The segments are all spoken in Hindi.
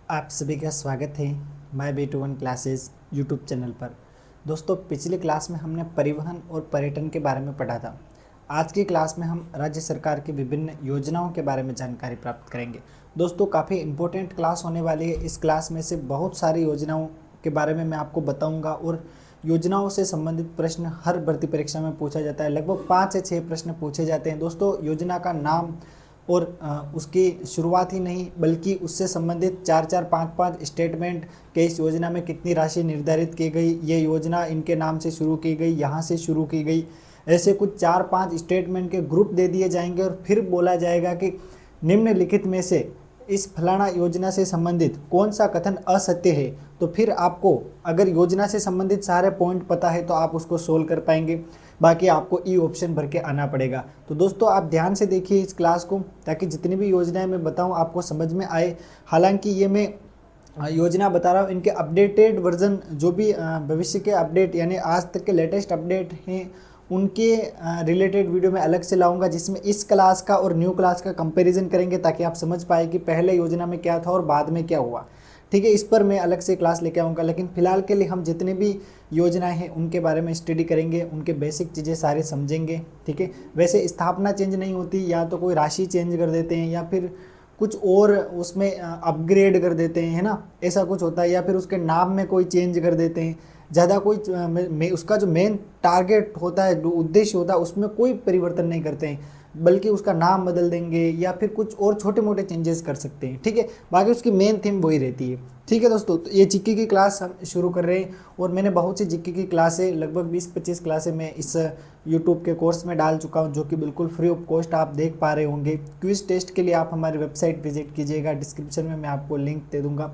आप सभी का स्वागत है my B21 classes YouTube channel पर। दोस्तों, पिछली क्लास में हमने परिवहन और पर्यटन के बारे में पढ़ा था। आज की क्लास में हम राज्य सरकार की विभिन्न योजनाओं के बारे में जानकारी प्राप्त करेंगे। दोस्तों, काफ़ी इम्पोर्टेंट क्लास होने वाली है। इस क्लास में से बहुत सारी योजनाओं के बारे में मैं आपको बताऊँगा और योजनाओं से संबंधित प्रश्न हर भर्ती परीक्षा में पूछा जाता है। लगभग 5 से 6 प्रश्न पूछे जाते हैं। दोस्तों, योजना का नाम और उसकी शुरुआत ही नहीं बल्कि उससे संबंधित 4-4, 5-5 स्टेटमेंट कि इस योजना में कितनी राशि निर्धारित की गई, ये योजना इनके नाम से शुरू की गई, यहाँ से शुरू की गई, ऐसे कुछ 4-5 स्टेटमेंट के ग्रुप दे दिए जाएंगे और फिर बोला जाएगा कि निम्नलिखित में से इस फलाना योजना से संबंधित कौन सा कथन असत्य है। तो फिर आपको अगर योजना से संबंधित सारे पॉइंट पता है तो आप उसको सोल्व कर पाएंगे, बाकी आपको ई ऑप्शन भर के आना पड़ेगा। तो दोस्तों, आप ध्यान से देखिए इस क्लास को ताकि जितनी भी योजनाएं मैं बताऊं आपको समझ में आए। हालांकि ये मैं योजना बता रहा हूँ, इनके अपडेटेड वर्जन जो भी भविष्य के अपडेट यानी आज तक के लेटेस्ट अपडेट हैं उनके रिलेटेड वीडियो में अलग से लाऊंगा, जिसमें इस क्लास का और न्यू क्लास का कंपैरिजन करेंगे ताकि आप समझ पाए कि पहले योजना में क्या था और बाद में क्या हुआ। ठीक है, इस पर मैं अलग से क्लास लेके आऊँगा, लेकिन फिलहाल के लिए हम जितने भी योजनाएं हैं उनके बारे में स्टडी करेंगे, उनके बेसिक चीज़ें सारे समझेंगे। ठीक है, वैसे स्थापना चेंज नहीं होती, या तो कोई राशि चेंज कर देते हैं या फिर कुछ और उसमें अपग्रेड कर देते हैं, है ना, ऐसा कुछ होता है, या फिर उसके नाम में कोई चेंज कर देते हैं। ज़्यादा कोई उसका जो मेन टारगेट होता है, जो उद्देश्य होता है, उसमें कोई परिवर्तन नहीं करते हैं, बल्कि उसका नाम बदल देंगे या फिर कुछ और छोटे मोटे चेंजेस कर सकते हैं। ठीक है, बाकी उसकी मेन थीम वही रहती है। ठीक है दोस्तों, तो ये जीके की क्लास हम शुरू कर रहे हैं और मैंने बहुत सी जीके की क्लासें लगभग 20-25 क्लासें मैं इस यूट्यूब के कोर्स में डाल चुका हूं, जो कि बिल्कुल फ्री ऑफ कॉस्ट आप देख पा रहे होंगे। क्विज टेस्ट के लिए आप हमारी वेबसाइट विजिट कीजिएगा, डिस्क्रिप्शन में मैं आपको लिंक दे दूँगा।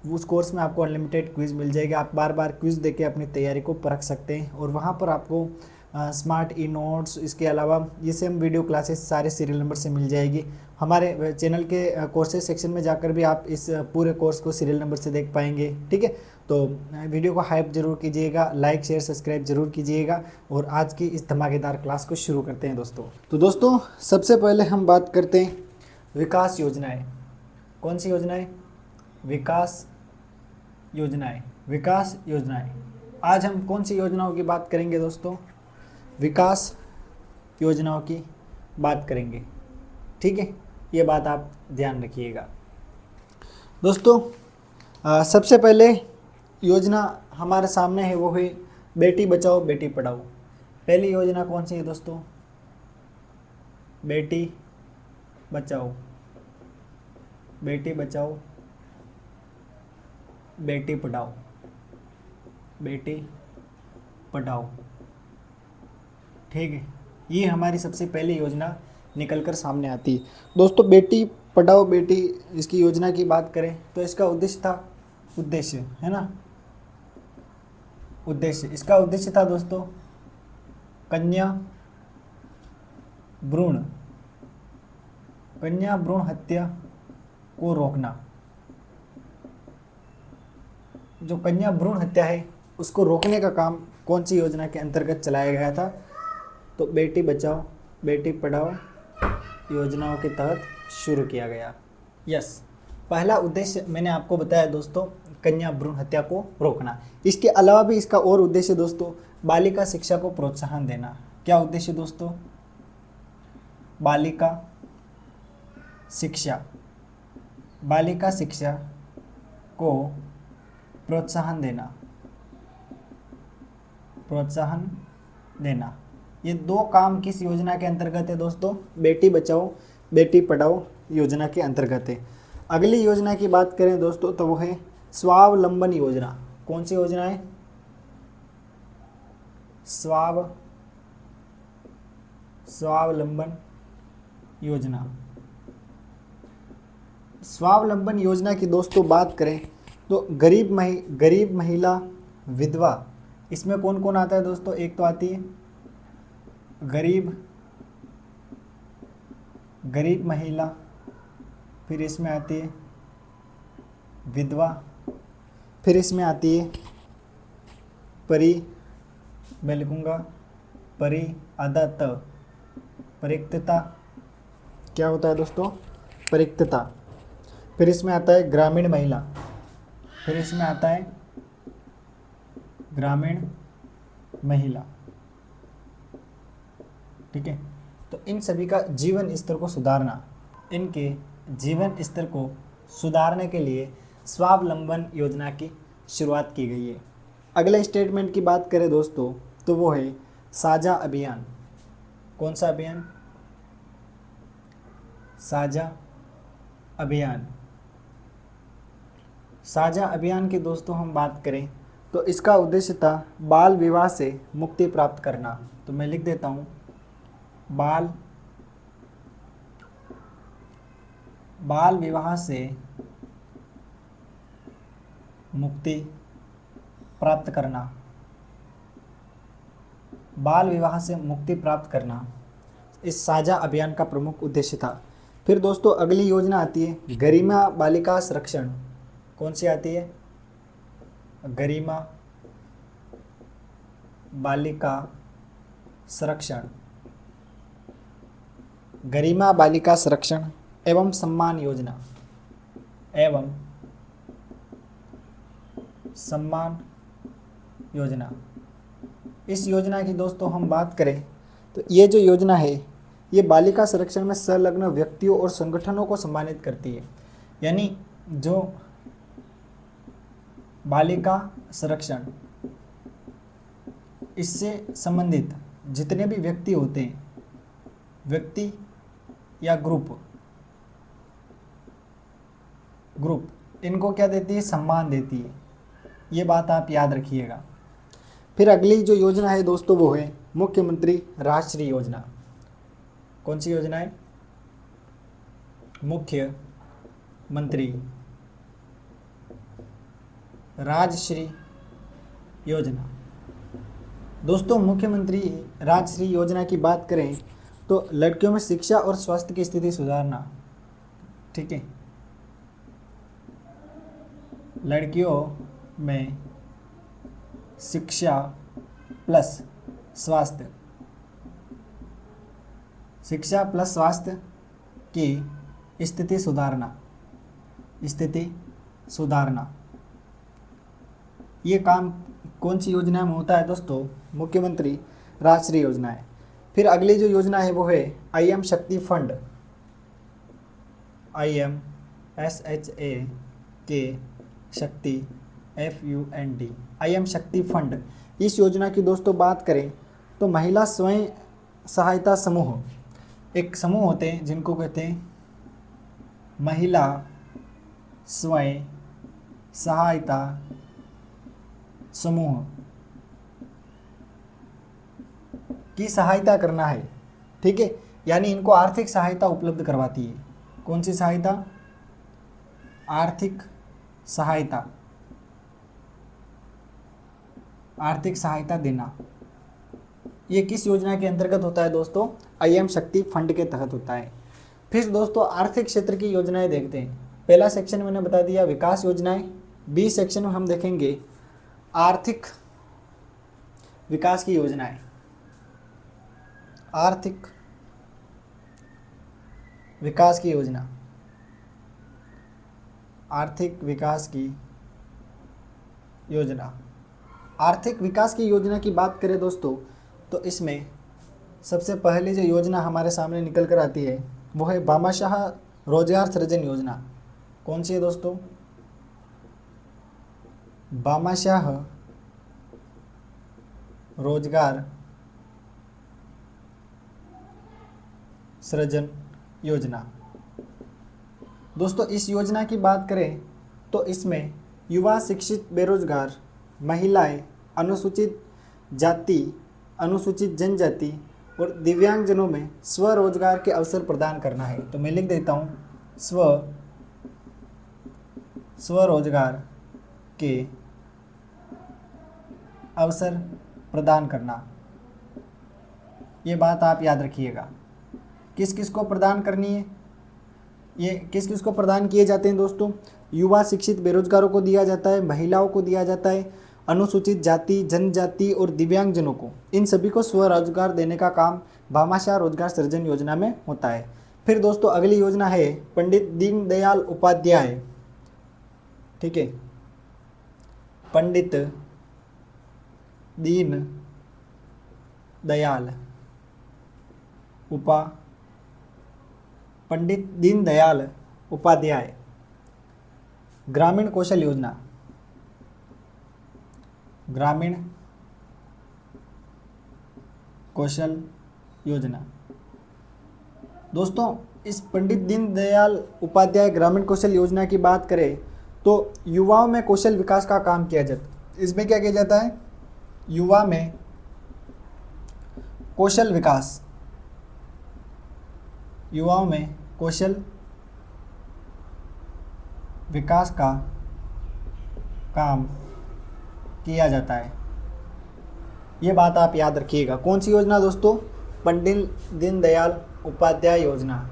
उस कोर्स में आपको अनलिमिटेड क्विज़ मिल जाएगा, आप बार बार क्विज़ देके अपनी तैयारी को परख सकते हैं। और वहाँ पर आपको स्मार्ट ई नोट्स, इसके अलावा ये सेम वीडियो क्लासेस सारे सीरियल नंबर से मिल जाएगी। हमारे चैनल के कोर्सेज सेक्शन में जाकर भी आप इस पूरे कोर्स को सीरियल नंबर से देख पाएंगे। ठीक है, तो वीडियो को हाइप जरूर कीजिएगा, लाइक शेयर सब्सक्राइब जरूर कीजिएगा। और आज की इस धमाकेदार क्लास को शुरू करते हैं दोस्तों। तो दोस्तों, सबसे पहले हम बात करते हैं विकास योजनाएँ। कौन सी योजनाएँ? विकास योजनाएं। विकास योजनाएं, आज हम कौन सी योजनाओं की बात करेंगे दोस्तों? विकास योजनाओं की बात करेंगे। ठीक है, ये बात आप ध्यान रखिएगा दोस्तों। सबसे पहले योजना हमारे सामने है, वो है बेटी बचाओ बेटी पढ़ाओ। पहली योजना कौन सी है दोस्तों? बेटी बचाओ बेटी बचाओ बेटी पढ़ाओ। बेटी पढ़ाओ, ठीक है, ये हमारी सबसे पहली योजना निकल कर सामने आती है दोस्तों। बेटी पढ़ाओ बेटी, इसकी योजना की बात करें तो इसका उद्देश्य था, उद्देश्य है ना, उद्देश्य, इसका उद्देश्य था दोस्तों कन्या भ्रूण हत्या को रोकना। जो कन्या भ्रूण हत्या है उसको रोकने का काम कौन सी योजना के अंतर्गत चलाया गया था? तो बेटी बचाओ बेटी पढ़ाओ योजनाओं के तहत शुरू किया गया। यस, पहला उद्देश्य मैंने आपको बताया दोस्तों, कन्या भ्रूण हत्या को रोकना। इसके अलावा भी इसका और उद्देश्य दोस्तों बालिका शिक्षा को प्रोत्साहन देना। क्या उद्देश्य दोस्तों? बालिका शिक्षा को प्रोत्साहन देना। ये दो काम किस योजना के अंतर्गत है दोस्तों? बेटी बचाओ बेटी पढ़ाओ योजना के अंतर्गत है। अगली योजना की बात करें दोस्तों तो वो है स्वावलंबन योजना। कौन सी योजना है? स्वावलंबन योजना। स्वावलंबन योजना की दोस्तों बात करें तो गरीब महिला विधवा, इसमें कौन कौन आता है दोस्तों? एक तो आती है गरीब महिला, फिर इसमें आती है विधवा, फिर इसमें आती है मैं लिखूंगा परिक्तता। क्या होता है दोस्तों? परिक्तता। फिर इसमें आता है ग्रामीण महिला। फिर इसमें आता है ग्रामीण महिला। ठीक है, तो इन सभी का जीवन स्तर को सुधारना, इनके जीवन स्तर को सुधारने के लिए स्वावलंबन योजना की शुरुआत की गई है। अगले स्टेटमेंट की बात करें दोस्तों तो वो है साझा अभियान। कौन सा अभियान? साझा अभियान। साझा अभियान की दोस्तों हम बात करें तो इसका उद्देश्य था बाल विवाह से मुक्ति प्राप्त करना। तो मैं लिख देता हूँ, बाल विवाह से मुक्ति प्राप्त करना। बाल विवाह से मुक्ति प्राप्त करना इस साझा अभियान का प्रमुख उद्देश्य था। फिर दोस्तों अगली योजना आती है गरिमा बालिका संरक्षण। कौन सी आती है? गरिमा बालिका संरक्षण। गरिमा बालिका संरक्षण एवं सम्मान योजना, एवं सम्मान योजना। इस योजना की दोस्तों हम बात करें तो ये जो योजना है ये बालिका संरक्षण में संलग्न व्यक्तियों और संगठनों को सम्मानित करती है। यानी जो बालिका संरक्षण, इससे संबंधित जितने भी व्यक्ति होते हैं, व्यक्ति या ग्रुप, इनको क्या देती है? सम्मान देती है। ये बात आप याद रखिएगा। फिर अगली जो योजना है दोस्तों वो है मुख्यमंत्री राजश्री योजना। कौन सी योजना है? मुख्यमंत्री राजश्री योजना। दोस्तों मुख्यमंत्री राजश्री योजना की बात करें तो लड़कियों में शिक्षा और स्वास्थ्य की स्थिति सुधारना। ठीक है, लड़कियों में शिक्षा प्लस स्वास्थ्य, शिक्षा प्लस स्वास्थ्य की स्थिति सुधारना, ये काम कौन सी योजना में होता है दोस्तों? मुख्यमंत्री राजश्री योजना है। फिर अगली जो योजना है वो है IM शक्ति फंड। IM SHA शक्ति FUND, IM शक्ति फंड। इस योजना की दोस्तों बात करें तो महिला स्वयं सहायता समूह, एक समूह होते हैं जिनको कहते हैं महिला स्वयं सहायता समूह की सहायता करना है। ठीक है, यानी इनको आर्थिक सहायता उपलब्ध करवाती है। कौन सी सहायता? आर्थिक सहायता, आर्थिक सहायता देना। ये किस योजना के अंतर्गत होता है दोस्तों? IM शक्ति फंड के तहत होता है। फिर दोस्तों आर्थिक क्षेत्र की योजनाएं देखते हैं। पहला सेक्शन मैंने बता दिया विकास योजनाएं। बी सेक्शन में हम देखेंगे आर्थिक विकास की योजनाएं। आर्थिक विकास की योजना, आर्थिक विकास की योजना। आर्थिक विकास की योजना की बात करें दोस्तों तो इसमें सबसे पहले जो योजना हमारे सामने निकल कर आती है वो है भामाशाह रोजगार सृजन योजना। कौन सी है दोस्तों? भामाशाह रोजगार सृजन योजना। दोस्तों इस योजना की बात करें तो इसमें युवा, शिक्षित, बेरोजगार, महिलाएं, अनुसूचित जाति, अनुसूचित जनजाति और दिव्यांगजनों में स्वरोजगार के अवसर प्रदान करना है। तो मैं लिख देता हूँ स्वरोजगार के अवसर प्रदान करना। ये बात आप याद रखिएगा। किस किस को प्रदान करनी है? ये किस किस को प्रदान किए जाते हैं दोस्तों? युवा, शिक्षित, बेरोजगारों को दिया जाता है, महिलाओं को दिया जाता है, अनुसूचित जाति, जनजाति और दिव्यांगजनों को, इन सभी को स्वरोजगार देने का काम भामाशाह रोजगार सृजन योजना में होता है। फिर दोस्तों अगली योजना है पंडित दीनदयाल उपाध्याय। ठीक है, पंडित दीन दयाल पंडित दीनदयाल उपाध्याय ग्रामीण कौशल योजना, ग्रामीण कौशल योजना। दोस्तों, इस पंडित दीनदयाल उपाध्याय ग्रामीण कौशल योजना की बात करें तो युवाओं में कौशल विकास का काम किया जाता है। इसमें क्या किया जाता है? युवा में कौशल विकास, युवाओं में कौशल विकास का काम किया जाता है। ये बात आप याद रखिएगा। कौन सी योजना दोस्तों? पंडित दीनदयाल उपाध्याय योजना।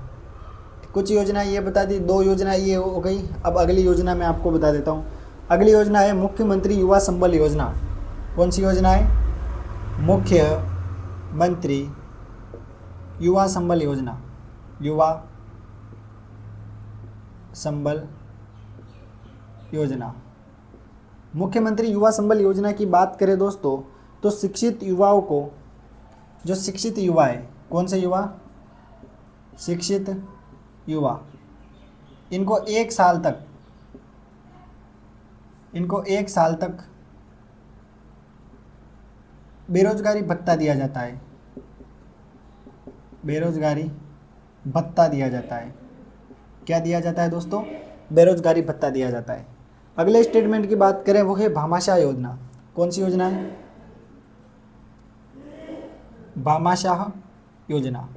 कुछ योजना ये बता दी, 2 योजना ये हो गई। अब अगली योजना मैं आपको बता देता हूँ। अगली योजना है मुख्यमंत्री युवा संबल योजना। कौन सी योजना है? मुख्यमंत्री युवा संबल योजना, युवा संबल योजना। मुख्यमंत्री युवा संबल योजना की बात करें दोस्तों तो शिक्षित युवाओं को, जो शिक्षित युवा है, कौन से युवा? शिक्षित युवा, इनको 1 साल तक बेरोजगारी भत्ता दिया जाता है। बेरोजगारी भत्ता दिया जाता है। क्या दिया जाता है दोस्तों? बेरोजगारी भत्ता दिया जाता है। अगले स्टेटमेंट की बात करें वो है भामाशाह योजना। कौन सी योजना है? भामाशाह योजना।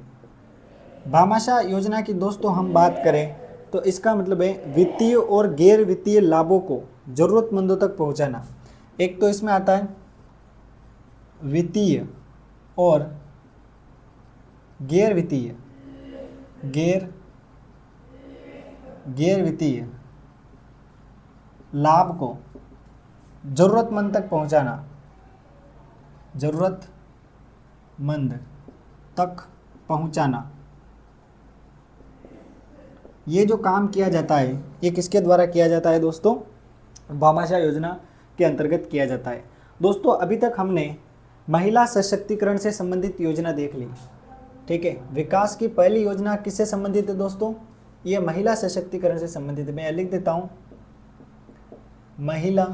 भामाशाह योजना की दोस्तों हम बात करें तो इसका मतलब है वित्तीय और गैर वित्तीय लाभों को ज़रूरतमंदों तक पहुंचाना। एक तो इसमें आता है वित्तीय और गैर वित्तीय, गैर वित्तीय लाभ को ज़रूरतमंद तक पहुंचाना, ज़रूरतमंद तक पहुंचाना। ये जो काम किया जाता है ये किसके द्वारा किया जाता है दोस्तों? भामाशाह योजना के अंतर्गत किया जाता है। दोस्तों, अभी तक हमने महिला सशक्तिकरण से संबंधित योजना देख ली। ठीक है, विकास की पहली योजना किससे संबंधित है दोस्तों? ये महिला सशक्तिकरण से संबंधित है। मैं लिख देता हूं, महिला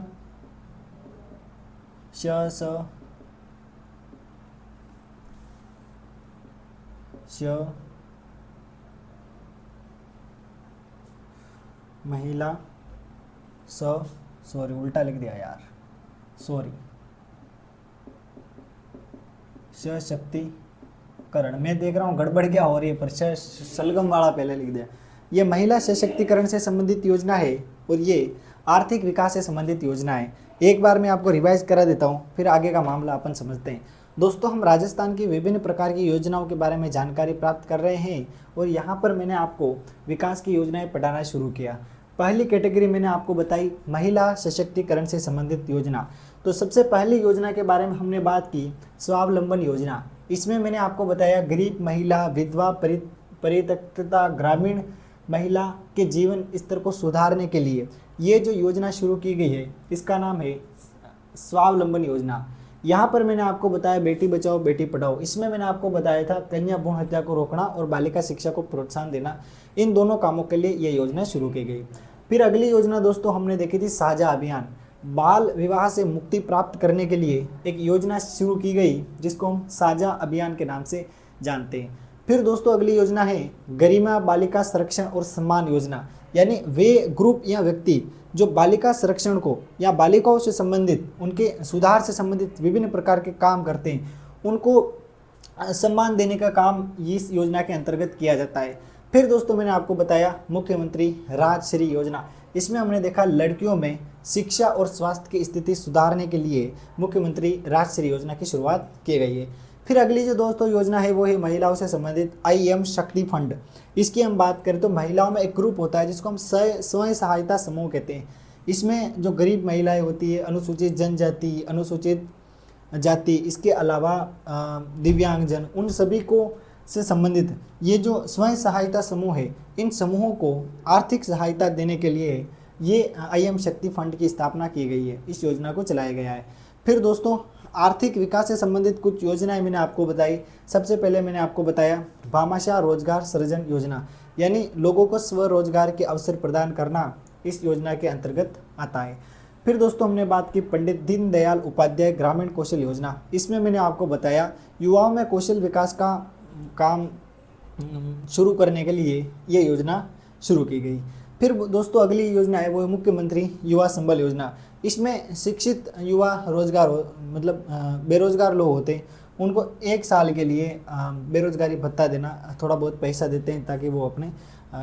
सॉरी उल्टा लिख दिया यार, सॉरी, सशक्तिकरण। मैं देख रहा हूँ गड़बड़ क्या हो रही है, पर सलगम वाला पहले लिख दिया। ये महिला सशक्तिकरण से संबंधित योजना है और ये आर्थिक विकास से संबंधित योजना है। एक बार मैं आपको रिवाइज करा देता हूँ, फिर आगे का मामला अपन समझते हैं। दोस्तों, हम राजस्थान की विभिन्न प्रकार की योजनाओं के बारे में जानकारी प्राप्त कर रहे हैं और यहाँ पर मैंने आपको विकास की योजनाएं पढ़ाना शुरू किया। पहली कैटेगरी मैंने आपको बताई महिला सशक्तिकरण से संबंधित योजना। तो सबसे पहली योजना के बारे में हमने बात की स्वावलंबन योजना। इसमें मैंने आपको बताया गरीब महिला, विधवा, परित्यक्ता, ग्रामीण महिला के जीवन स्तर को सुधारने के लिए ये जो योजना शुरू की गई है इसका नाम है स्वावलंबन योजना। यहाँ पर मैंने आपको बताया बेटी बचाओ बेटी पढ़ाओ। इसमें मैंने आपको बताया था कन्या भ्रूण हत्या को रोकना और बालिका शिक्षा को प्रोत्साहन देना। इन दोनों कामों के लिए ये योजना शुरू की गई। फिर अगली योजना दोस्तों हमने देखी थी साझा अभियान। बाल विवाह से मुक्ति प्राप्त करने के लिए एक योजना शुरू की गई जिसको हम साझा अभियान के नाम से जानते हैं। फिर दोस्तों अगली योजना है गरिमा बालिका संरक्षण और सम्मान योजना। यानी वे ग्रुप या व्यक्ति जो बालिका संरक्षण को या बालिकाओं से संबंधित, उनके सुधार से संबंधित विभिन्न प्रकार के काम करते हैं, उनको सम्मान देने का काम इस योजना के अंतर्गत किया जाता है। फिर दोस्तों मैंने आपको बताया मुख्यमंत्री राजश्री योजना। इसमें हमने देखा लड़कियों में शिक्षा और स्वास्थ्य की स्थिति सुधारने के लिए मुख्यमंत्री राजश्री योजना की शुरुआत की गई है। फिर अगली जो दोस्तों योजना है वो है महिलाओं से संबंधित IM शक्ति फंड। इसकी हम बात करें तो महिलाओं में एक ग्रुप होता है जिसको हम स्वयं सहायता समूह कहते हैं। इसमें जो गरीब महिलाएं होती है, अनुसूचित जनजाति, अनुसूचित जाति, इसके अलावा दिव्यांगजन, उन सभी को से संबंधित ये जो स्वयं सहायता समूह है, इन समूहों को आर्थिक सहायता देने के लिए ये IM शक्ति फंड की स्थापना की गई है, इस योजना को चलाया गया है। फिर दोस्तों आर्थिक विकास से संबंधित कुछ योजनाएं मैंने आपको बताई। सबसे पहले मैंने आपको बताया भामाशाह रोजगार सृजन योजना, यानी लोगों को स्वरोजगार के अवसर प्रदान करना इस योजना के अंतर्गत आता है। फिर दोस्तों हमने बात की पंडित दीनदयाल उपाध्याय ग्रामीण कौशल योजना। इसमें मैंने आपको बताया युवाओं में कौशल विकास का काम शुरू करने के लिए ये योजना शुरू की गई। फिर दोस्तों अगली योजना है वो है मुख्यमंत्री युवा संबल योजना। इसमें शिक्षित युवा रोजगार मतलब बेरोजगार लोग होते हैं, उनको 1 साल के लिए बेरोजगारी भत्ता देना, थोड़ा बहुत पैसा देते हैं ताकि वो अपने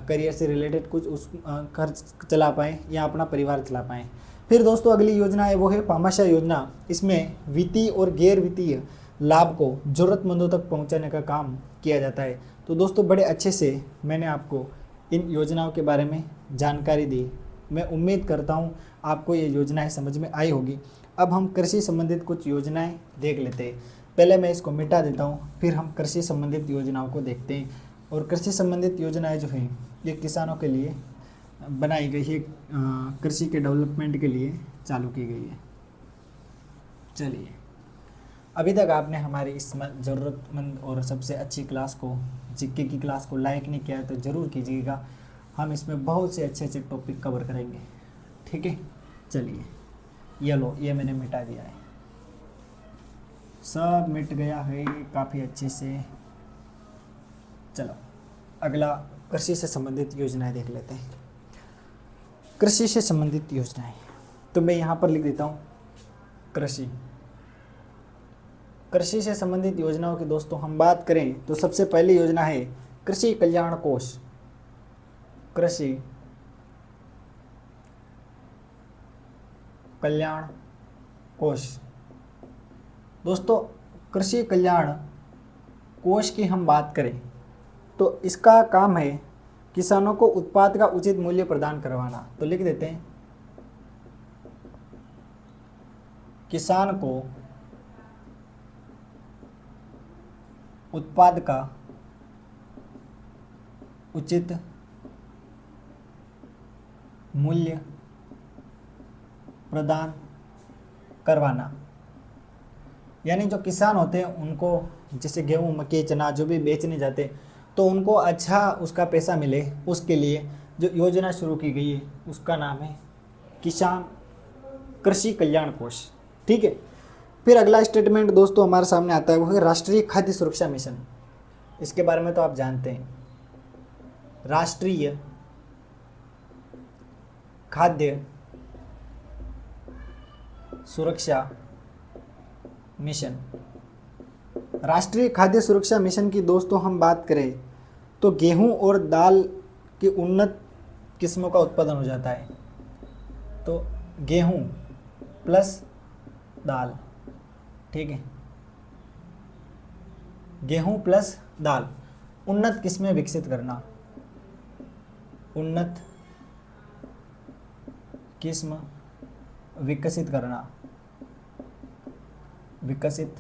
करियर से रिलेटेड कुछ उस खर्च चला पाएँ या अपना परिवार चला पाएँ। फिर दोस्तों अगली योजना है वो है भामाशाह योजना। इसमें वित्तीय और गैर वित्तीय लाभ को ज़रूरतमंदों तक पहुंचाने का काम किया जाता है। तो दोस्तों बड़े अच्छे से मैंने आपको इन योजनाओं के बारे में जानकारी दी। मैं उम्मीद करता हूं आपको ये योजनाएं समझ में आई होगी। अब हम कृषि संबंधित कुछ योजनाएं देख लेते हैं। पहले मैं इसको मिटा देता हूं, फिर हम कृषि संबंधित योजनाओं को देखते हैं। और कृषि संबंधित योजनाएं जो हैं ये किसानों के लिए बनाई गई है, कृषि के डेवलपमेंट के लिए चालू की गई है। चलिए, अभी तक आपने हमारी इस ज़रूरतमंद और सबसे अच्छी क्लास को, जीके की क्लास को लाइक नहीं किया है तो ज़रूर कीजिएगा। हम इसमें बहुत से अच्छे अच्छे टॉपिक कवर करेंगे, ठीक है। चलिए, ये लो, ये मैंने मिटा दिया है, सब मिट गया है काफ़ी अच्छे से। चलो अगला कृषि से संबंधित योजनाएं देख लेते हैं। कृषि से संबंधित योजनाएं तो मैं यहाँ पर लिख देता हूँ कृषि। कृषि से संबंधित योजनाओं की दोस्तों हम बात करें तो सबसे पहली योजना है कृषि कल्याण कोष। कृषि कल्याण कोष दोस्तों, कृषि कल्याण कोष की हम बात करें तो इसका काम है किसानों को उत्पाद का उचित मूल्य प्रदान करवाना। तो लिख देते हैं किसान को उत्पाद का उचित मूल्य प्रदान करवाना। यानी जो किसान होते हैं उनको जैसे गेहूँ, मक्की, चना जो भी बेचने जाते हैं तो उनको अच्छा उसका पैसा मिले, उसके लिए जो योजना शुरू की गई है उसका नाम है किसान कृषि कल्याण कोष, ठीक है। फिर अगला स्टेटमेंट दोस्तों हमारे सामने आता है वो है राष्ट्रीय खाद्य सुरक्षा मिशन। इसके बारे में तो आप जानते हैं, राष्ट्रीय खाद्य सुरक्षा मिशन। राष्ट्रीय खाद्य सुरक्षा मिशन की दोस्तों हम बात करें तो गेहूं और दाल की उन्नत किस्मों का उत्पादन हो जाता है। तो गेहूं प्लस दाल, ठीक है, गेहूं प्लस दाल, उन्नत किस्में विकसित करना, उन्नत किस्म विकसित करना, विकसित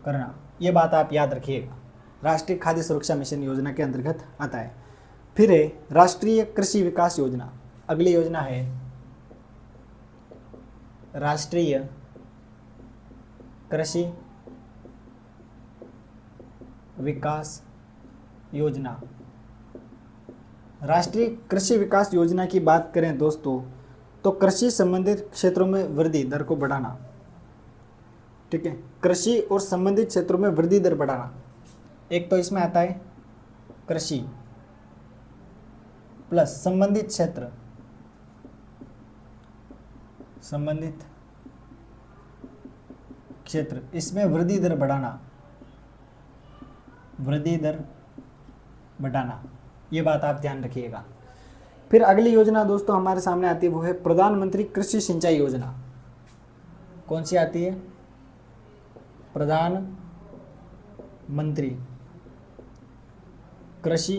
करना, ये बात आप याद रखिएगा। राष्ट्रीय खाद्य सुरक्षा मिशन योजना के अंतर्गत आता है। फिर है राष्ट्रीय कृषि विकास योजना। अगली योजना है राष्ट्रीय कृषि विकास योजना। राष्ट्रीय कृषि विकास योजना की बात करें दोस्तों तो कृषि संबंधित क्षेत्रों में वृद्धि दर को बढ़ाना, ठीक है, कृषि और संबंधित क्षेत्रों में वृद्धि दर बढ़ाना। एक तो इसमें आता है कृषि प्लस संबंधित क्षेत्र, संबंधित क्षेत्र, इसमें वृद्धि दर बढ़ाना, वृद्धि दर बढ़ाना, ये बात आप ध्यान रखिएगा। फिर अगली योजना दोस्तों हमारे सामने आती है वो है प्रधानमंत्री कृषि सिंचाई योजना। कौन सी आती है? प्रधानमंत्री कृषि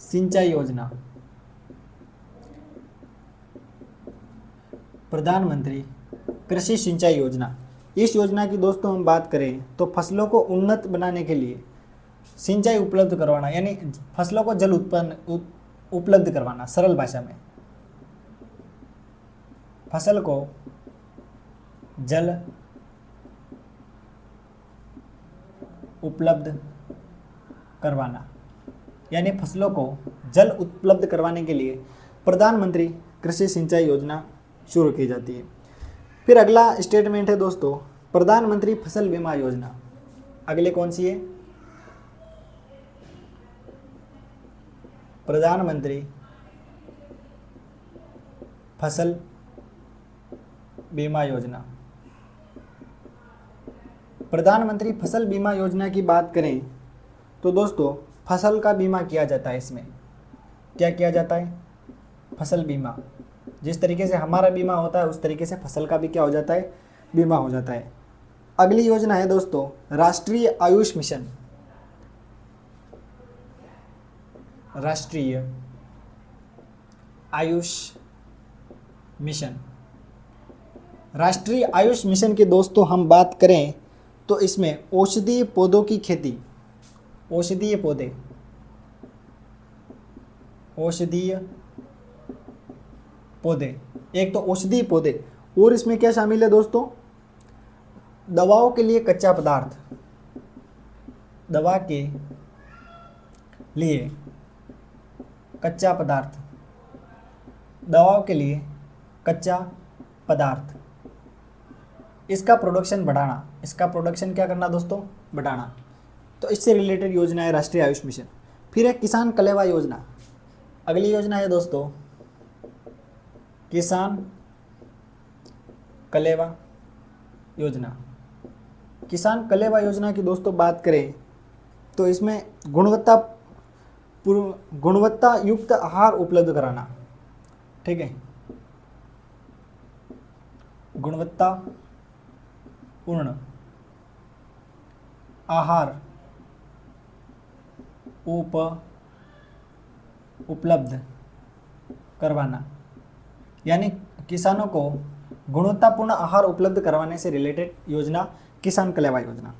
सिंचाई योजना। प्रधानमंत्री कृषि सिंचाई योजना, इस योजना की दोस्तों हम बात करें तो फसलों को उन्नत बनाने के लिए सिंचाई उपलब्ध करवाना, यानी फसलों को जल उत्पन्न उपलब्ध करवाना, सरल भाषा में फसल को जल उपलब्ध करवाना, यानी फसलों को जल उपलब्ध करवाने के लिए प्रधानमंत्री कृषि सिंचाई योजना शुरू की जाती है। फिर अगला स्टेटमेंट है दोस्तों, प्रधानमंत्री फसल बीमा योजना। अगले कौन सी है? प्रधानमंत्री फसल बीमा योजना। प्रधानमंत्री फसल बीमा योजना की बात करें तो दोस्तों फसल का बीमा किया जाता है। इसमें क्या किया जाता है? फसल बीमा। जिस तरीके से हमारा बीमा होता है उस तरीके से फसल का भी क्या हो जाता है? बीमा हो जाता है। अगली योजना है दोस्तों राष्ट्रीय आयुष मिशन। राष्ट्रीय आयुष मिशन। राष्ट्रीय आयुष मिशन की दोस्तों हम बात करें तो इसमें औषधीय पौधों की खेती, औषधीय पौधे, औषधीय पौधे, एक तो औषधीय पौधे और इसमें क्या शामिल है दोस्तों? दवाओं के लिए कच्चा पदार्थ, दवा के लिए कच्चा पदार्थ, दवाओं के लिए कच्चा पदार्थ, इसका प्रोडक्शन बढ़ाना, इसका प्रोडक्शन क्या करना दोस्तों? बढ़ाना। तो इससे रिलेटेड योजना है राष्ट्रीय आयुष मिशन। फिर है किसान कलेवा योजना। अगली योजना है दोस्तों किसान कलेवा योजना। किसान कलेवा योजना की दोस्तों बात करें तो इसमें गुणवत्ता युक्त आहार उपलब्ध कराना, ठीक है, गुणवत्ता पूर्ण आहार उपलब्ध करवाना, यानी किसानों को गुणवत्तापूर्ण आहार उपलब्ध करवाने से रिलेटेड योजना किसान कलेवा योजना।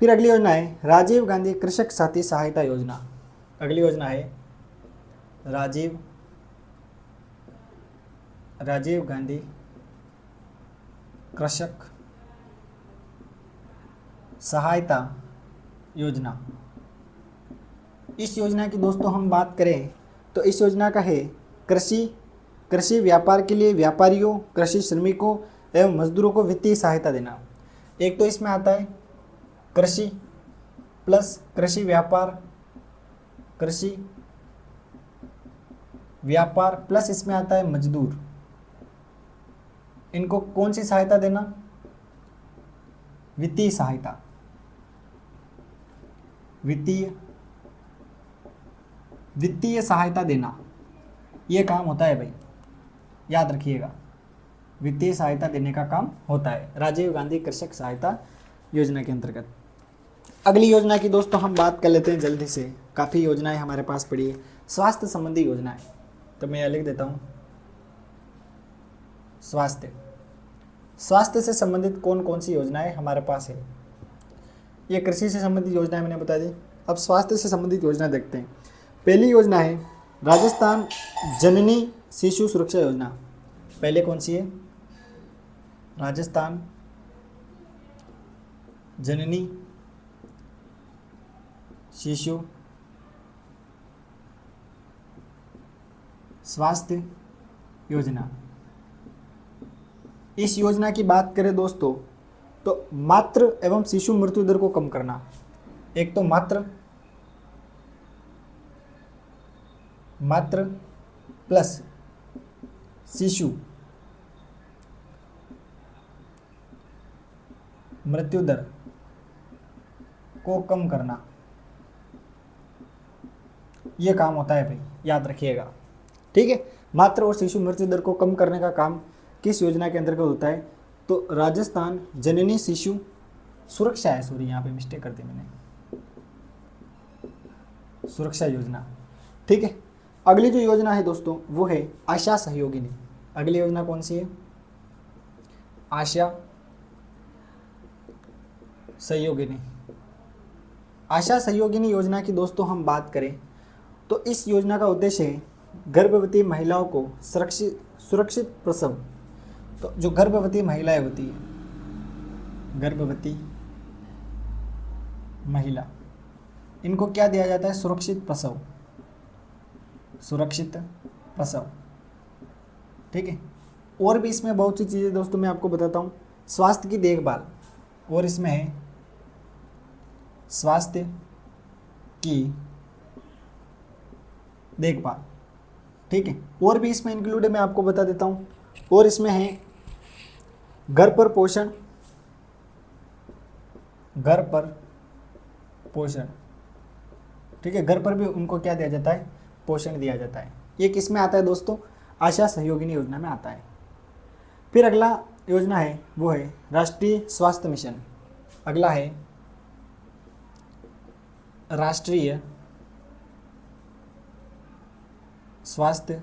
फिर अगली योजना है राजीव गांधी कृषक साथी सहायता योजना। अगली योजना है राजीव गांधी कृषक सहायता योजना। इस योजना की दोस्तों हम बात करें तो इस योजना का है कृषि व्यापार के लिए व्यापारियों, कृषि श्रमिकों एवं मजदूरों को वित्तीय सहायता देना। एक तो इसमें आता है कृषि प्लस कृषि व्यापार प्लस इसमें आता है मजदूर। इनको कौन सी सहायता देना? वित्तीय सहायता, वित्तीय सहायता देना, ये काम होता है भाई, याद रखिएगा, वित्तीय सहायता देने का काम होता है राजीव गांधी कृषक सहायता योजना के अंतर्गत। अगली योजना की दोस्तों हम बात कर लेते हैं जल्दी से, काफ़ी योजनाएं हमारे पास पड़ी है। स्वास्थ्य संबंधी योजनाएं, तो मैं यह लिख देता हूँ स्वास्थ्य से संबंधित कौन कौन सी योजनाएं हमारे पास है। ये कृषि से संबंधित योजनाएं मैंने बता दी। अब स्वास्थ्य से संबंधित योजना देखते हैं। पहली योजना है राजस्थान जननी शिशु सुरक्षा योजना। पहले कौन सी है? राजस्थान जननी शिशु स्वास्थ्य योजना। इस योजना की बात करें दोस्तों तो मातृ एवं शिशु मृत्यु दर को कम करना। एक तो मातृ प्लस शिशु मृत्यु दर को कम करना, ये काम होता है भाई, याद रखिएगा, ठीक है। मातृ और शिशु मृत्यु दर को कम करने का काम किस योजना के अंतर्गत होता है? तो राजस्थान जननी शिशु सुरक्षा है, सॉरी यहाँ पे मिस्टेक कर दी मैंने, सुरक्षा योजना, ठीक है। अगली जो योजना है दोस्तों वो है आशा सहयोगिनी। अगली योजना कौन सी है? आशा सहयोगिनी। आशा सहयोगिनी योजना की दोस्तों हम बात करें तो इस योजना का उद्देश्य है गर्भवती महिलाओं को सुरक्षित सुरक्षित प्रसव, तो जो गर्भवती महिलाएं होती है, गर्भवती महिला, इनको क्या दिया जाता है? सुरक्षित प्रसव, सुरक्षित प्रसव। ठीक है। और भी इसमें बहुत सी चीज़ें दोस्तों मैं आपको बताता हूँ। स्वास्थ्य की देखभाल, और इसमें है स्वास्थ्य की देखभाल। ठीक है। और भी इसमें इंक्लूड है, मैं आपको बता देता हूँ। और इसमें है घर पर पोषण, घर पर पोषण। ठीक है। घर पर भी उनको क्या दिया जाता है? पोषण दिया जाता है। ये किस में आता है दोस्तों? आशा सहयोगिनी योजना में आता है। फिर अगला योजना है वो है राष्ट्रीय स्वास्थ्य मिशन। अगला है राष्ट्रीय स्वास्थ्य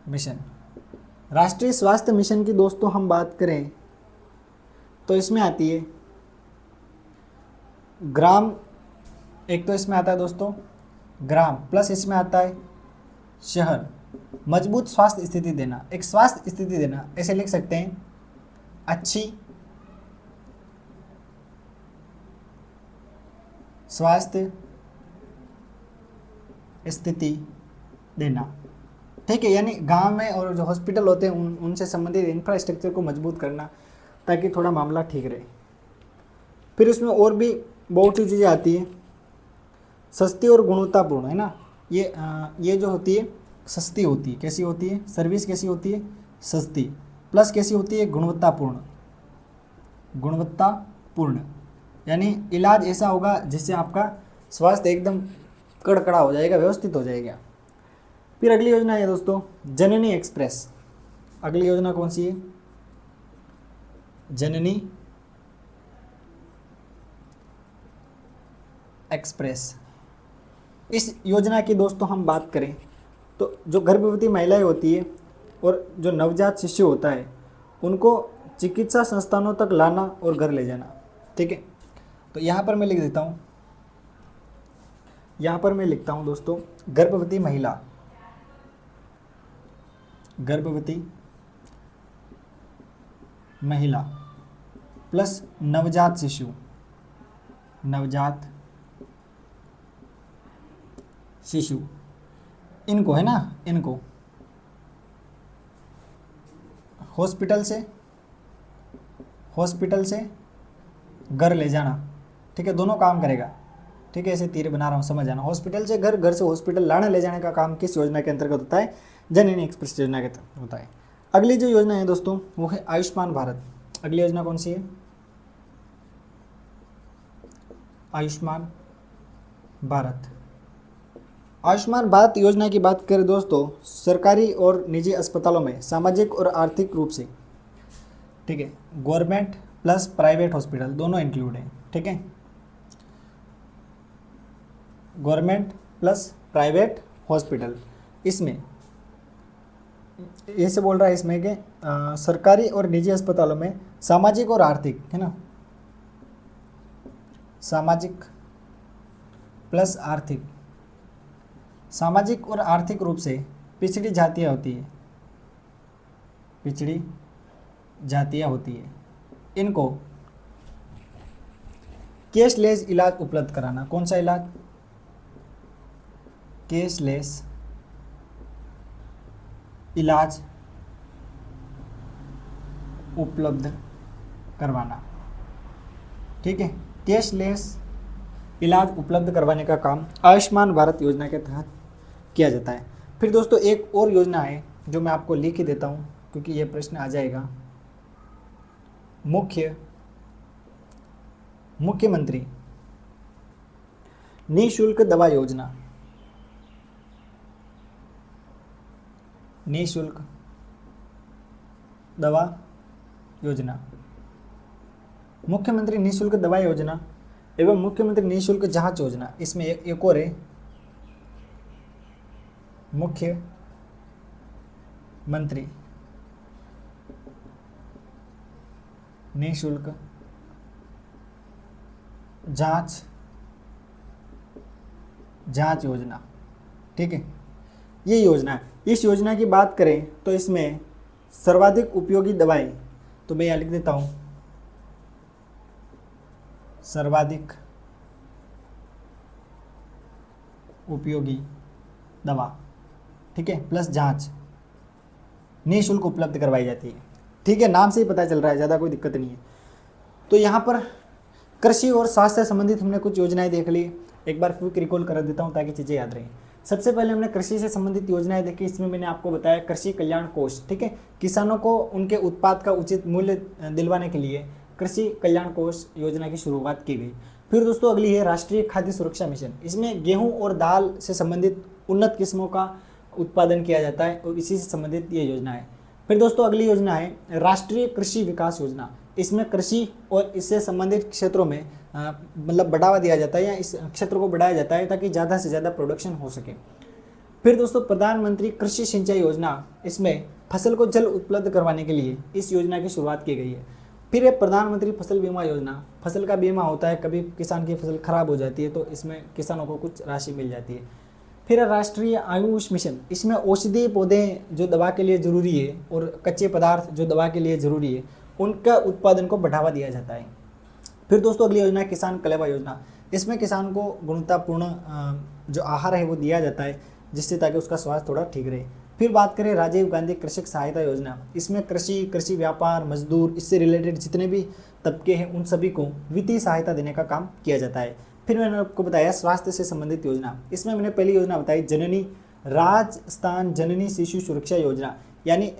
मिशन। राष्ट्रीय स्वास्थ्य मिशन की दोस्तों हम बात करें तो इसमें आती है ग्राम, एक तो इसमें आता है दोस्तों ग्राम, प्लस इसमें आता है शहर। मजबूत स्वास्थ्य स्थिति देना, एक स्वास्थ्य स्थिति देना, ऐसे लिख सकते हैं अच्छी स्वास्थ्य स्थिति देना। ठीक है। यानी गांव में और जो हॉस्पिटल होते हैं उनसे संबंधित इंफ्रास्ट्रक्चर को मजबूत करना, ताकि थोड़ा मामला ठीक रहे। फिर इसमें और भी बहुत सी चीज़ें आती हैं। सस्ती और गुणवत्तापूर्ण, है ना। ये जो होती है सस्ती होती है, कैसी होती है? सर्विस कैसी होती है? सस्ती, प्लस कैसी होती है? गुणवत्तापूर्ण, गुणवत्तापूर्ण। यानी इलाज ऐसा होगा जिससे आपका स्वास्थ्य एकदम कड़कड़ा हो जाएगा, व्यवस्थित हो जाएगा। फिर अगली योजना है दोस्तों जननी एक्सप्रेस। अगली योजना कौन सी है? जननी एक्सप्रेस। इस योजना की दोस्तों हम बात करें तो जो गर्भवती महिलाएं होती है और जो नवजात शिशु होता है उनको चिकित्सा संस्थानों तक लाना और घर ले जाना। ठीक है। तो यहाँ पर मैं लिख देता हूँ, यहाँ पर मैं लिखता हूँ दोस्तों गर्भवती महिला, गर्भवती महिला प्लस नवजात शिशु, नवजात शिशु, इनको, है ना, इनको हॉस्पिटल से घर ले जाना। ठीक है। दोनों काम करेगा। ठीक है। ऐसे तीर बना रहा हूँ, समझ आना। हॉस्पिटल से घर, घर से हॉस्पिटल लाने ले जाने का काम किस योजना के अंतर्गत होता है? जननी एक्सप्रेस योजना के तहत होता है। अगली जो योजना है दोस्तों वो है आयुष्मान भारत। अगली योजना कौन सी है? आयुष्मान भारत। आयुष्मान भारत योजना की बात करें दोस्तों, सरकारी और निजी अस्पतालों में सामाजिक और आर्थिक रूप से, ठीक है, गवर्नमेंट प्लस प्राइवेट हॉस्पिटल दोनों इंक्लूड हैं। ठीक है। गवर्नमेंट प्लस प्राइवेट हॉस्पिटल, इसमें ऐसे बोल रहा है इसमें कि सरकारी और निजी अस्पतालों में सामाजिक और आर्थिक, है ना, सामाजिक प्लस आर्थिक, सामाजिक और आर्थिक रूप से पिछड़ी जातियाँ होती है, पिछड़ी जातियाँ होती है, इनको कैशलेस इलाज उपलब्ध कराना। कौन सा इलाज? कैशलेस इलाज उपलब्ध करवाना। ठीक है। कैशलेस इलाज उपलब्ध करवाने का काम आयुष्मान भारत योजना के तहत किया जाता है। फिर दोस्तों एक और योजना है जो मैं आपको लिख ही देता हूँ क्योंकि ये प्रश्न आ जाएगा। मुख्यमंत्री निःशुल्क दवा योजना, निःशुल्क दवा योजना, मुख्यमंत्री निःशुल्क दवा योजना एवं मुख्यमंत्री निःशुल्क जांच योजना। इसमें एक और है मुख्यमंत्री निःशुल्क जांच योजना, ठीक है, ये योजना है। इस योजना की बात करें तो इसमें सर्वाधिक उपयोगी दवाएं, तो मैं यहाँ लिख देता हूँ सर्वाधिक उपयोगी दवा, ठीक है, प्लस जांच निःशुल्क उपलब्ध करवाई जाती है, ठीक है, नाम से ही पता चल रहा है, ज़्यादा कोई दिक्कत नहीं है। तो यहाँ पर कृषि और स्वास्थ्य से संबंधित हमने कुछ योजनाएं देख ली, एक बार क्विक रिकॉल कर देता हूँ ताकि चीज़ें याद रहें। सबसे पहले हमने कृषि से संबंधित योजनाएं देखी, इसमें मैंने आपको बताया कृषि कल्याण कोष, ठीक है, किसानों को उनके उत्पाद का उचित मूल्य दिलवाने के लिए कृषि कल्याण कोष योजना की शुरुआत की गई। फिर दोस्तों अगली है राष्ट्रीय खाद्य सुरक्षा मिशन, इसमें गेहूं और दाल से संबंधित उन्नत किस्मों का उत्पादन किया जाता है और इसी से संबंधित ये योजना है। फिर दोस्तों अगली योजना है राष्ट्रीय कृषि विकास योजना, इसमें कृषि और इससे संबंधित क्षेत्रों में मतलब बढ़ावा दिया जाता है या इस क्षेत्र को बढ़ाया जाता है ताकि ज़्यादा से ज़्यादा प्रोडक्शन हो सके। फिर दोस्तों प्रधानमंत्री कृषि सिंचाई योजना, इसमें फसल को जल उपलब्ध करवाने के लिए इस योजना की शुरुआत की गई है। फिर है प्रधानमंत्री फसल बीमा योजना, फसल का बीमा होता है, कभी किसान की फसल खराब हो जाती है तो इसमें किसानों को कुछ राशि मिल जाती है। फिर है राष्ट्रीय आयुष मिशन, इसमें औषधीय पौधे जो दवा के लिए ज़रूरी है और कच्चे पदार्थ जो दवा के लिए ज़रूरी है उनका उत्पादन को बढ़ावा दिया जाता है। फिर दोस्तों अगली योजना है किसान कलेवा योजना, इसमें किसान को गुणवत्तापूर्ण जो आहार है वो दिया जाता है जिससे ताकि उसका स्वास्थ्य थोड़ा ठीक रहे। फिर बात करें राजीव गांधी कृषक सहायता योजना, इसमें कृषि व्यापार मजदूर इससे रिलेटेड जितने भी तबके हैं उन सभी को वित्तीय सहायता देने का काम किया जाता है। फिर मैंने आपको बताया स्वास्थ्य से संबंधित योजना, इसमें मैंने पहली योजना बताई जननी राजस्थान जननी शिशु सुरक्षा योजना, यानी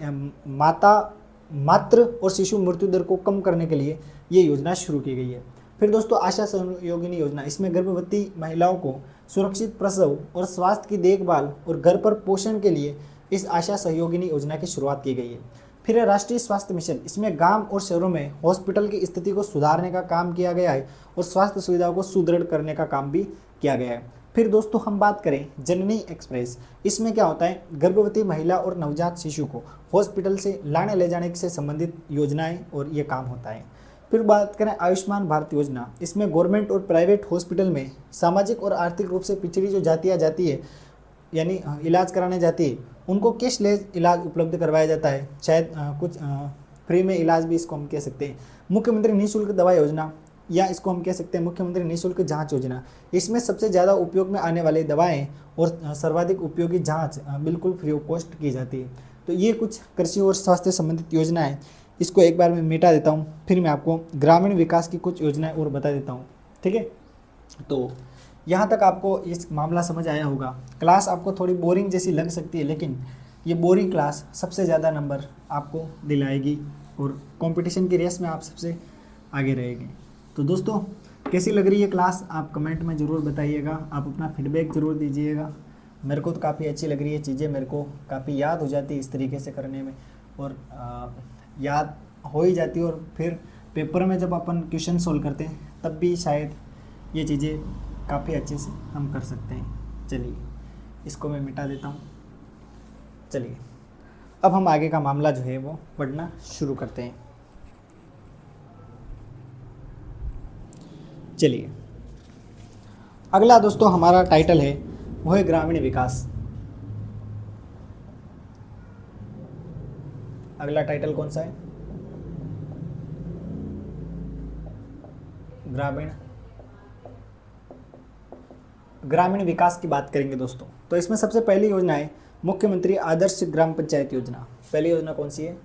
मातृ और शिशु मृत्यु दर को कम करने के लिए ये योजना शुरू की गई है। फिर दोस्तों आशा सहयोगिनी योजना, इसमें गर्भवती महिलाओं को सुरक्षित प्रसव और स्वास्थ्य की देखभाल और घर पर पोषण के लिए इस आशा सहयोगिनी योजना की शुरुआत की गई है। फिर है राष्ट्रीय स्वास्थ्य मिशन, इसमें गांव और शहरों में हॉस्पिटल की स्थिति को सुधारने का काम किया गया है और स्वास्थ्य सुविधाओं को सुदृढ़ करने का काम भी किया गया है। फिर दोस्तों हम बात करें जननी एक्सप्रेस, इसमें क्या होता है गर्भवती महिला और नवजात शिशु को हॉस्पिटल से लाने ले जाने से संबंधित योजनाएं और ये काम होता है। फिर बात करें आयुष्मान भारत योजना, इसमें गवर्नमेंट और प्राइवेट हॉस्पिटल में सामाजिक और आर्थिक रूप से पिछड़ी जो जातियाँ जाती है यानी इलाज कराने जाती है उनको कैशलेस इलाज उपलब्ध करवाया जाता है, शायद कुछ फ्री में इलाज भी इसको हम कह सकते हैं। मुख्यमंत्री निःशुल्क दवा योजना या इसको हम कह सकते हैं मुख्यमंत्री निःशुल्क जांच योजना, इसमें सबसे ज़्यादा उपयोग में आने वाली दवाएं और सर्वाधिक उपयोगी जांच बिल्कुल फ्री ऑफ कॉस्ट की जाती है। तो ये कुछ कृषि और स्वास्थ्य से संबंधित योजनाएं, इसको एक बार मैं मिटा देता हूँ, फिर मैं आपको ग्रामीण विकास की कुछ योजनाएं और बता देता हूँ, ठीक है। तो यहाँ तक आपको इस मामला समझ आया होगा। क्लास आपको थोड़ी बोरिंग जैसी लग सकती है लेकिन ये बोरिंग क्लास सबसे ज़्यादा नंबर आपको दिलाएगी और कंपटीशन की रेस में आप सबसे आगे रहेंगे। तो दोस्तों कैसी लग रही है क्लास आप कमेंट में ज़रूर बताइएगा, आप अपना फीडबैक ज़रूर दीजिएगा। मेरे को तो काफ़ी अच्छी लग रही है, चीज़ें मेरे को काफ़ी याद हो जाती है इस तरीके से करने में और याद हो ही जाती है और फिर पेपर में जब अपन क्वेश्चन सोल्व करते हैं तब भी शायद ये चीज़ें काफ़ी अच्छे से हम कर सकते हैं। चलिए इसको मैं मिटा देता हूँ। चलिए अब हम आगे का मामला जो है वो पढ़ना शुरू करते हैं। चलिए अगला दोस्तों हमारा टाइटल है वो है ग्रामीण विकास। अगला टाइटल कौन सा है? ग्रामीण विकास की बात करेंगे दोस्तों। तो इसमें सबसे पहली योजना है मुख्यमंत्री आदर्श ग्राम पंचायत योजना। पहली योजना कौन सी है?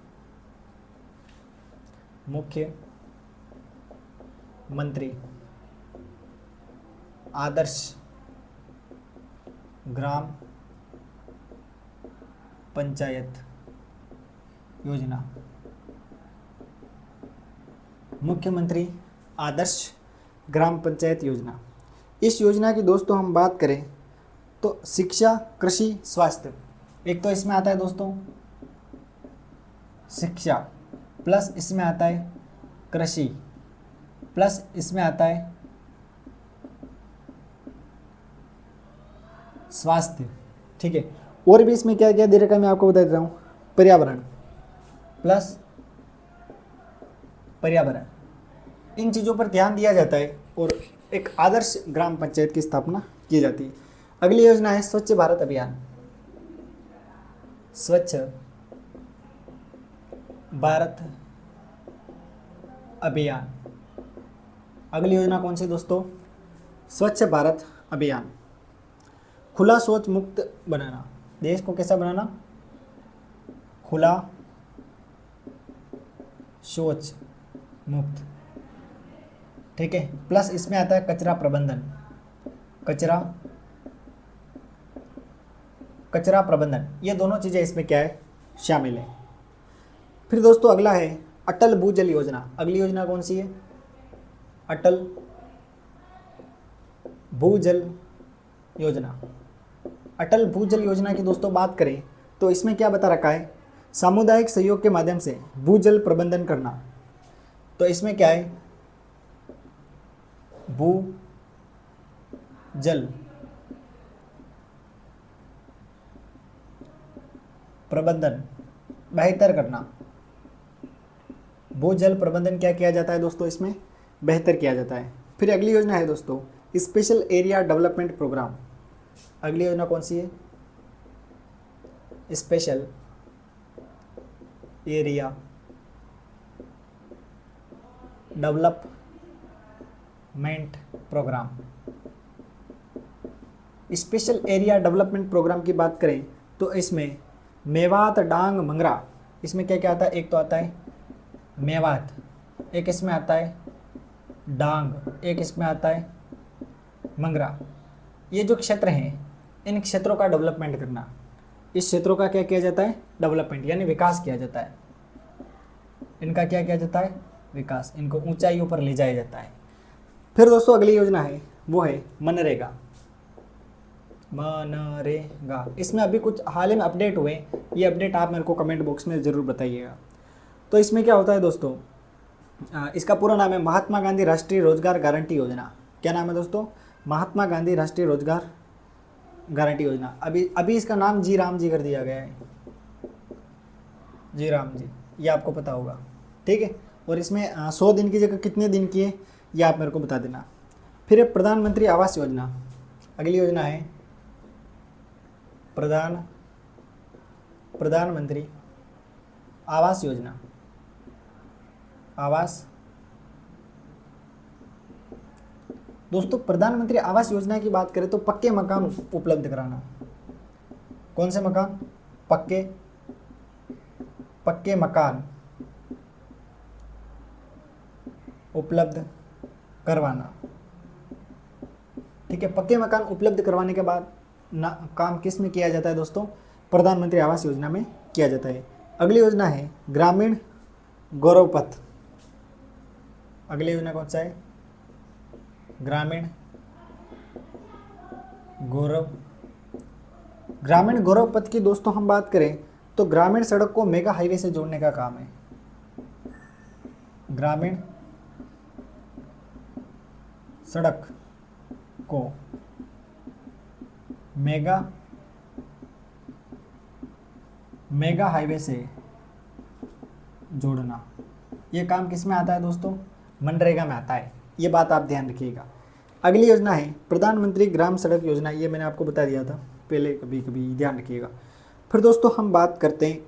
मुख्यमंत्री आदर्श ग्राम पंचायत योजना। मुख्यमंत्री आदर्श ग्राम पंचायत योजना। इस योजना की दोस्तों हम बात करें तो शिक्षा कृषि स्वास्थ्य, एक तो इसमें आता है दोस्तों शिक्षा, प्लस इसमें आता है कृषि, प्लस इसमें आता है स्वास्थ्य, ठीक है। और भी इसमें क्या क्या दे रखा है मैं आपको बता देता हूँ। पर्यावरण प्लस पर्यावरण, इन चीज़ों पर ध्यान दिया जाता है और एक आदर्श ग्राम पंचायत की स्थापना की जाती है। अगली योजना है स्वच्छ भारत अभियान। स्वच्छ भारत अभियान, अगली योजना कौन सी दोस्तों? स्वच्छ भारत अभियान। खुला शौच मुक्त बनाना, देश को कैसा बनाना? खुला शौच मुक्त, ठीक है। प्लस इसमें आता है कचरा प्रबंधन, कचरा प्रबंधन, ये दोनों चीज़ें इसमें क्या है? शामिल है। फिर दोस्तों अगला है अटल भूजल योजना। अगली योजना कौन सी है? अटल भूजल योजना। अटल भूजल योजना की दोस्तों बात करें तो इसमें क्या बता रखा है? सामुदायिक सहयोग के माध्यम से भूजल प्रबंधन करना। तो इसमें क्या है? भूजल प्रबंधन बेहतर करना। भूजल प्रबंधन क्या किया जाता है दोस्तों? इसमें बेहतर किया जाता है। फिर अगली योजना है दोस्तों स्पेशल एरिया डेवलपमेंट प्रोग्राम। अगली योजना कौन सी है? Special area development programme. Special area development programme की बात करें तो इसमें मेवात, डांग, मंगरा, इसमें क्या क्या आता है? एक तो आता है मेवात, एक इसमें आता है डांग, एक इसमें आता है मंगरा। ये जो क्षेत्र हैं इन क्षेत्रों का डेवलपमेंट करना। इस क्षेत्रों का क्या किया जाता है? डेवलपमेंट यानी विकास किया जाता है। इनका क्या किया जाता है? विकास, इनको ऊंचाइयों पर ले जाया जाता है। फिर दोस्तों अगली योजना है वो है मनरेगा। मनरेगा, इसमें अभी कुछ हाल ही में अपडेट हुए, ये अपडेट आप मेरे को कमेंट बॉक्स में ज़रूर बताइएगा। तो इसमें क्या होता है दोस्तों? इसका पूरा नाम है महात्मा गांधी राष्ट्रीय रोजगार गारंटी योजना। क्या नाम है दोस्तों? महात्मा गांधी राष्ट्रीय रोजगार गारंटी योजना। अभी इसका नाम जी राम जी कर दिया गया है, जी राम जी, ये आपको पता होगा, ठीक है। और इसमें 100 दिन की जगह कितने दिन की है ये आप मेरे को बता देना। फिर है प्रधानमंत्री आवास योजना। अगली योजना है प्रधानमंत्री आवास योजना। आवास दोस्तों, प्रधानमंत्री आवास योजना की बात करें तो पक्के मकान उपलब्ध कराना। कौन से मकान? पक्के मकान उपलब्ध करवाना, ठीक है। पक्के मकान उपलब्ध करवाने के बाद ना काम किस में किया जाता है दोस्तों? प्रधानमंत्री आवास योजना में किया जाता है। अगली योजना है ग्रामीण गौरव पथ। अगली योजना कौन सा है? ग्रामीण गौरव पथ की दोस्तों हम बात करें तो ग्रामीण सड़क को मेगा हाईवे से जोड़ने का काम है। ग्रामीण सड़क को मेगा हाईवे से जोड़ना, ये काम किस में आता है दोस्तों? मनरेगा में आता है, ये बात आप ध्यान रखिएगा। अगली योजना है प्रधानमंत्री ग्राम सड़क योजना। ये मैंने आपको बता दिया था पहले, कभी कभी ध्यान रखिएगा। फिर दोस्तों हम बात करते हैं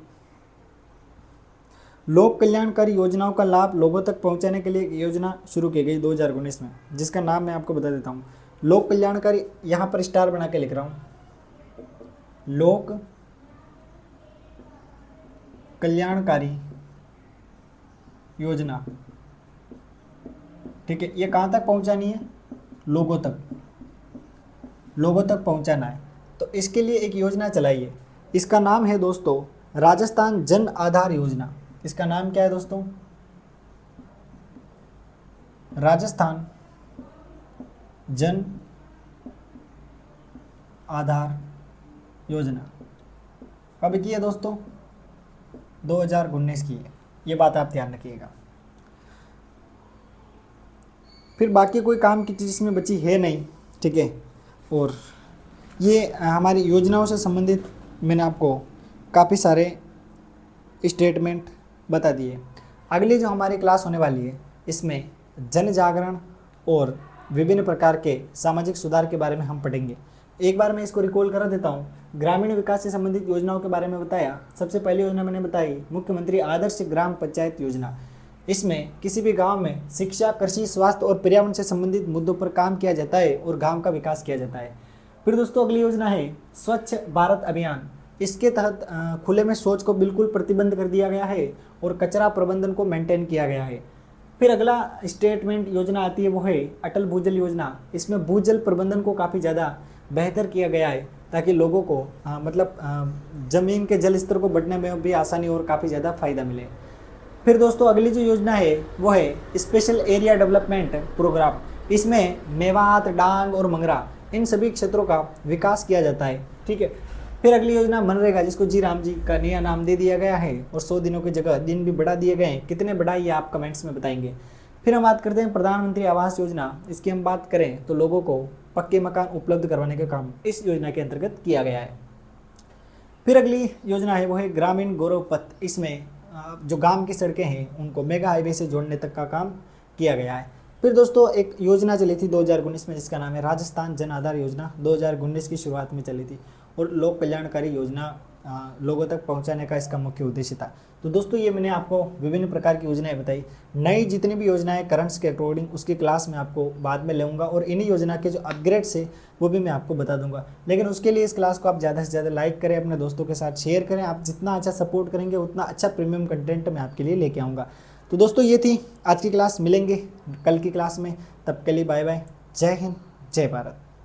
लोक कल्याणकारी योजनाओं का लाभ लोगों तक पहुंचाने के लिए एक योजना शुरू की गई 2019 में, जिसका नाम मैं आपको बता देता हूँ। लोक कल्याणकारी, यहाँ पर स्टार बना के लिख रहा हूँ, लोक कल्याणकारी योजना, ठीक है। ये कहाँ तक पहुंचानी है? लोगों तक पहुंचाना है। तो इसके लिए एक योजना चलाई है, इसका नाम है दोस्तों राजस्थान जन आधार योजना। इसका नाम क्या है दोस्तों? राजस्थान जन आधार योजना। कब की है दोस्तों? 2019 की है, ये बात आप ध्यान रखिएगा। फिर बाकी कोई काम की चीज़ इसमें बची है नहीं, ठीक है। और ये हमारी योजनाओं से संबंधित मैंने आपको काफ़ी सारे स्टेटमेंट बता दिए। अगली जो हमारी क्लास होने वाली है इसमें जन जागरण और विभिन्न प्रकार के सामाजिक सुधार के बारे में हम पढ़ेंगे। एक बार मैं इसको रिकॉल करा देता हूँ। ग्रामीण विकास से संबंधित योजनाओं के बारे में बताया। सबसे पहली योजना मैंने बताई मुख्यमंत्री आदर्श ग्राम पंचायत योजना। इसमें किसी भी गांव में शिक्षा, कृषि, स्वास्थ्य और पर्यावरण से संबंधित मुद्दों पर काम किया जाता है और गांव का विकास किया जाता है। फिर दोस्तों अगली योजना है स्वच्छ भारत अभियान। इसके तहत खुले में शौच को बिल्कुल प्रतिबंध कर दिया गया है और कचरा प्रबंधन को मेंटेन किया गया है। फिर अगला स्टेटमेंट योजना आती है वो है अटल भूजल योजना। इसमें भूजल प्रबंधन को काफ़ी ज़्यादा बेहतर किया गया है ताकि लोगों को ज़मीन के जल स्तर को बढ़ने में भी आसानी और काफ़ी ज़्यादा फायदा मिले। फिर दोस्तों अगली जो योजना है वो है स्पेशल एरिया डेवलपमेंट प्रोग्राम। इसमें मेवात, डांग और मंगरा इन सभी क्षेत्रों का विकास किया जाता है। ठीक है। फिर अगली योजना मनरेगा, जिसको जी राम जी का नया नाम दे दिया गया है और 100 दिनों की जगह दिन भी बढ़ा दिए गए हैं। कितने बढ़ाए ये आप कमेंट्स में बताएंगे। फिर हम बात करते हैं प्रधानमंत्री आवास योजना। इसकी हम बात करें तो लोगों को पक्के मकान उपलब्ध करवाने का काम इस योजना के अंतर्गत किया गया है। फिर अगली योजना है वो है ग्रामीण गौरव पथ। इसमें जो गांव की सड़कें हैं उनको मेगा हाईवे से जोड़ने तक का काम किया गया है। फिर दोस्तों एक योजना चली थी 2019 में जिसका नाम है राजस्थान जन आधार योजना। 2019 की शुरुआत में चली थी और लोक कल्याणकारी योजना लोगों तक पहुंचाने का इसका मुख्य उद्देश्य था। तो दोस्तों ये मैंने आपको विभिन्न प्रकार की योजनाएं बताई। नई जितनी भी योजनाएं करंट्स के अकॉर्डिंग उसकी क्लास में आपको बाद में लूँगा और इन्हीं योजना के जो अपग्रेड्स है वो भी मैं आपको बता दूंगा। लेकिन उसके लिए इस क्लास को आप ज़्यादा से ज़्यादा लाइक करें, अपने दोस्तों के साथ शेयर करें। आप जितना अच्छा सपोर्ट करेंगे उतना अच्छा प्रीमियम कंटेंट मैं आपके लिए लेके आऊँगा। तो दोस्तों ये थी आज की क्लास। मिलेंगे कल की क्लास में, तब के लिए बाय बाय। जय हिंद, जय भारत।